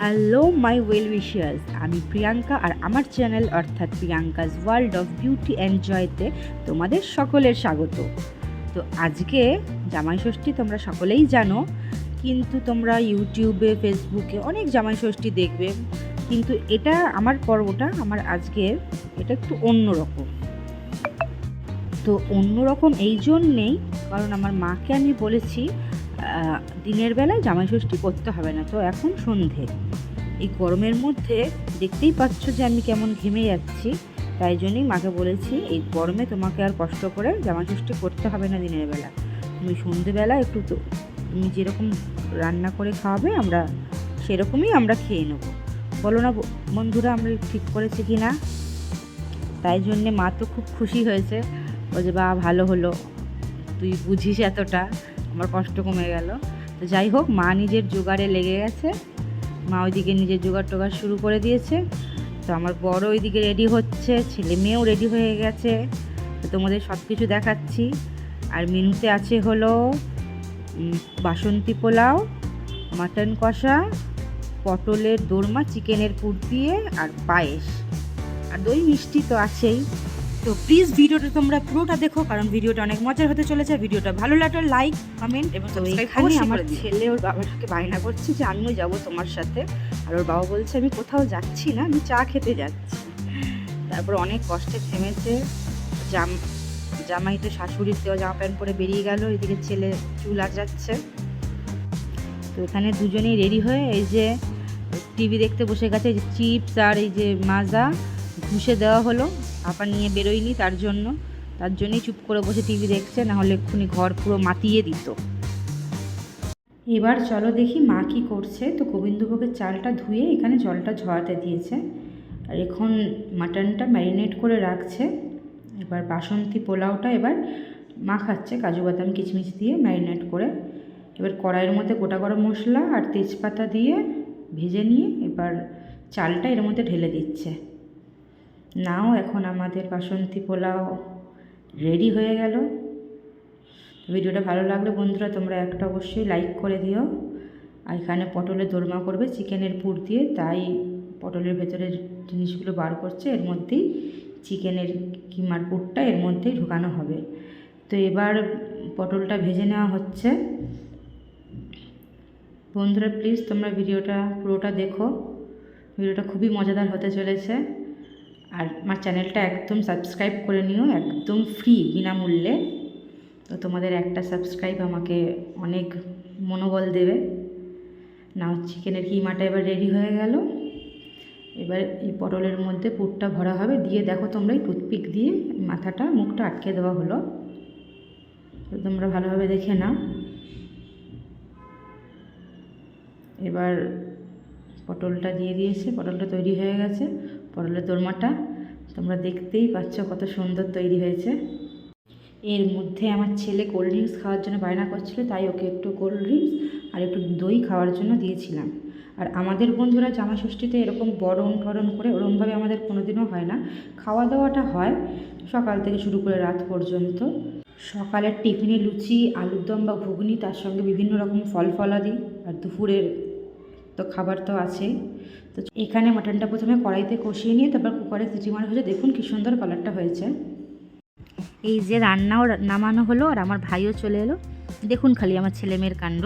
Hello my well wishers, আমি প্রিয়াঙ্কা আর আমার channel অর্থাৎ প্রিয়াঙ্কাজ world of beauty and Jayate তোমাদের সকলের স্বাগত। তো আজকে জামাই ষষ্ঠী তোমরা সকলেই জানো, কিন্তু তোমরা ইউটিউবে ফেসবুকে অনেক জামাই ষষ্ঠী দেখবে, কিন্তু এটা আমার পর্বটা আমার আজকের এটা একটু অন্যরকম। তো অন্যরকম এই জন্যেই কারণ আমার মাকে আমি বলেছি দিনের বেলায় জামাই ষষ্ঠী করতে হবে না। তো এখন সন্ধে, এই গরমের মধ্যে দেখতেই পাচ্ছ যে আমি কেমন ঘেমে যাচ্ছি, তাই জন্যই মাকে বলেছি এই গরমে তোমাকে আর কষ্ট করে জামাই ষষ্ঠী করতে হবে না দিনের বেলা, তুমি সন্ধেবেলা একটু তো তুমি যেরকম রান্না করে খাওয়াবে আমরা সেরকমই আমরা খেয়ে নেবো। বলো না বন্ধুরা, আমরা ঠিক করেছি কি না? তাই জন্যে মা তো খুব খুশি হয়েছে, ও যে বা ভালো হলো, তুই বুঝিস এতটা, আমার কষ্ট কমে গেল। তো যাই হোক, মা নিজের জোগাড়ে লেগে গেছে, মা ওইদিকে নিজের জোগাড় টোগাড় শুরু করে দিয়েছে। তো আমার বড় ওইদিকে রেডি হচ্ছে, ছেলে মেয়েও রেডি হয়ে গেছে। তো তোমাদের সব কিছু দেখাচ্ছি। আর মেনুতে আছে হলো বাসন্তী পোলাও, মাটন কষা, পটলের দোরমা, চিকেনের পুর দিয়ে আর পায়েস, আর দই মিষ্টি তো আছেই। তো প্লিজ ভিডিওটা তোমরা পুরোটা দেখো, কারণ ভিডিওটা অনেক মজার হতে চলেছে। ভিডিওটা ভালো লাগলে লাইক, কমেন্ট এবং সাবস্ক্রাইব। আমার ছেলে ওর বাবাকে বায়না করছে যে আমিও যাবো তোমার সাথে, আর ওর বাবা বলছে আমি কোথাও যাচ্ছি না, আমি চা খেতে যাচ্ছি। তারপর অনেক কষ্টে থেমেছে, জামাই তো শাশুড়ির দেওয়া জামা প্যান্ট পরে বেরিয়ে গেল, এদিকে ছেলে চুল আঁচড়াচ্ছে। তো এখানে দুজনেই রেডি হয়ে এই যে টিভি দেখতে বসে গেছে। এই যে চিপস আর এই যে মাজা ঘুষে দেওয়া হলো, আপা নিয়ে বেরোয়নি, তার জন্যই চুপ করে বসে টিভি দেখছে, নাহলে এক্ষুনি ঘর পুরো মাতিয়ে দিত। এবার চলো দেখি মা কী করছে। তো গোবিন্দভোগের চালটা ধুয়ে এখানে জলটা ঝরাতে দিয়েছে, আর এখন মাটনটা ম্যারিনেট করে রাখছে। এবার বাসন্তী পোলাওটা এবার মাখাচ্ছে কাজু বাদাম কিচমিচ দিয়ে ম্যারিনেট করে। এবার কড়াইয়ের মধ্যে গোটা গরম মশলা আর তেজপাতা দিয়ে ভেজে নিয়ে এবার চালটা এর মধ্যে ঢেলে দিচ্ছে। নাও এখন আমাদের বাসন্তী পোলাও রেডি হয়ে গেল। ভিডিওটা ভালো লাগলে বন্ধুরা তোমরা একটা অবশ্যই লাইক করে দিও। আর এখানে পটলের দোরমা করবে চিকেনের পুর দিয়ে, তাই পটলের ভেতরের জিনিসগুলো বার করছে, এর মধ্যেই চিকেনের কিমার পুরটা এর মধ্যেই ঢুকানো হবে। তো এবার পটলটা ভেজে নেওয়া হচ্ছে। বন্ধুরা প্লিজ তোমরা ভিডিওটা পুরোটা দেখো, ভিডিওটা খুবই মজাদার হতে চলেছে। আর আমার চ্যানেলটা একদম সাবস্ক্রাইব করে নিও, একদম ফ্রি, বিনামূল্যে। তো তোমাদের একটা সাবস্ক্রাইব আমাকে অনেক মনোবল দেবে। নাও চিকেনের কিমাটা এবার রেডি হয়ে গেল। এবার এই পটলের মধ্যে পুরটা ভরা হবে, দিয়ে দেখো তোমরা এই টুথপিক দিয়ে মাথাটা মুখটা আটকে দেওয়া হলো। তো তোমরা ভালোভাবে দেখে নাও। এবার পটলটা দিয়ে দিয়েছে, পটলটা তৈরি হয়ে গেছে। পটলের দোরমাটা তোমরা দেখতেই পাচ্ছ কত সুন্দর তৈরি হয়েছে। এর মধ্যে আমার ছেলে কোল্ড ড্রিঙ্কস খাওয়ার জন্য বায়না করছিল, তাই ওকে একটু কোল্ড ড্রিঙ্কস আর একটু দই খাওয়ার জন্য দিয়েছিলাম। আর আমাদের বন্ধুরা জামাই ষষ্ঠীতে এরকম বরণ টরণ করে ওরমভাবে আমাদের কোনোদিনও হয় না, খাওয়া দাওয়াটা হয় সকাল থেকে শুরু করে রাত পর্যন্ত। সকালের টিফিনে লুচি, আলুর দম বা ঘুগনি, তার সঙ্গে বিভিন্ন রকম ফল ফলাদি, আর দুপুরের তো খাবার তো আছেই। তো এখানে মাটনটা প্রথমে কড়াইতে কষিয়ে নিয়ে তারপর কুকারে সিটি মারা হয়েছে। দেখুন কী সুন্দর কালারটা হয়েছে। এই যে রান্নাও নামানো হলো, আর আমার ভাইও চলে এলো। দেখুন খালি আমার ছেলে মেয়ের কাণ্ড।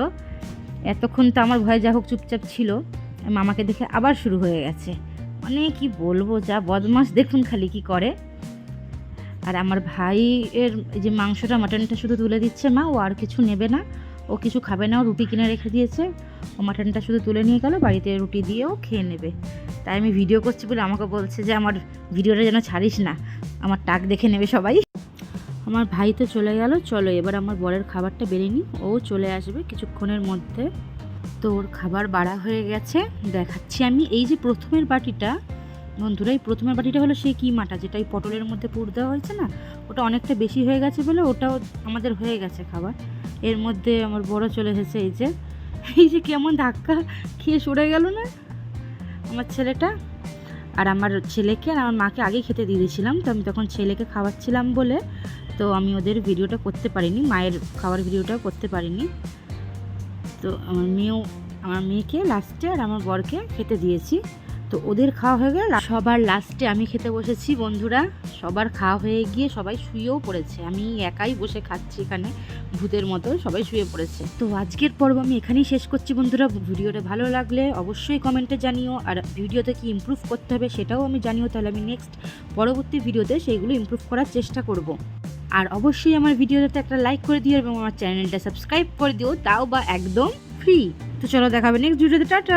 এতক্ষণ তো আমার ভয় যা হোক চুপচাপ ছিল, মামাকে দেখে আবার শুরু হয়ে গেছে, মানে কি বলবো, যা বদমাস দেখুন খালি কি করে। আর আমার ভাইয়ের এই যে মাংসটা মাটনটা শুধু তুলে দিচ্ছে মা, ও আর কিছু নেবে না, ও কিছু খাবে না, ও রুটি কিনে রেখে দিয়েছে, ও মাটনটা শুধু তুলে নিয়ে গেল, বাড়িতে রুটি দিয়েও খেয়ে নেবে। তাই আমি ভিডিও করছি বলে আমাকে বলছে যে আমার ভিডিওটা যেন ছাড়িস না, আমার টাক দেখে নেবে সবাই। আমার ভাই তো চলে গেল, চলো এবার আমার বরের খাবারটা বেড়ে নিই, ও চলে আসবে কিছুক্ষণের মধ্যে। তো ওর খাবার বাড়া হয়ে গেছে, দেখাচ্ছি আমি। এই যে প্রথমের বাটিটা বন্ধুরা, এই প্রথমের বাটিটা হলো সেই কিমাটা, যেটা এই পটলের মধ্যে পুর দেওয়া হয়েছে না, ওটা অনেকটা বেশি হয়ে গেছে বলে ওটাও আমাদের হয়ে গেছে খাবার। এর মধ্যে আমার বড় চলে এসেছে, এই যে কেমন ধাক্কা খেয়ে সরে গেল না আমার ছেলেটা। আর আমার ছেলেকে আর আমার মাকে আগেই খেতে দিয়ে দিয়েছিলাম, তো আমি তখন ছেলেকে খাওয়াচ্ছিলাম বলে তো আমি ওদের ভিডিওটা করতে পারিনি, মায়ের খাওয়ার ভিডিওটাও করতে পারিনি। তো আমার মেয়েও আমার মেয়েকে লাস্টে আর আমার বরকে খেতে দিয়েছি। তো ওদের খাওয়া হয়ে গেল, সবার লাস্টে আমি খেতে বসেছি বন্ধুরা। সবার খাওয়া হয়ে গিয়ে সবাই শুয়েও পড়েছে, আমি একাই বসে খাচ্ছি এখানে ভূতের মতো, সবাই শুয়ে পড়েছে। তো আজকের পর্ব আমি এখানেই শেষ করছি বন্ধুরা। ভিডিওটা ভালো লাগলে অবশ্যই কমেন্টে জানিও, আর ভিডিওতে কি ইমপ্রুভ করতে হবে সেটাও আমি জানিও, তাহলে আমি নেক্সট পরবর্তী ভিডিওতে সেইগুলো ইমপ্রুভ করার চেষ্টা করব। আর অবশ্যই আমার ভিডিওতে একটা লাইক করে দিও এবং আমার চ্যানেলটা সাবস্ক্রাইব করে দিও, তাও বা একদম ফ্রি। তো চলো দেখাবে নেক্সট ভিডিওতে, টাটা।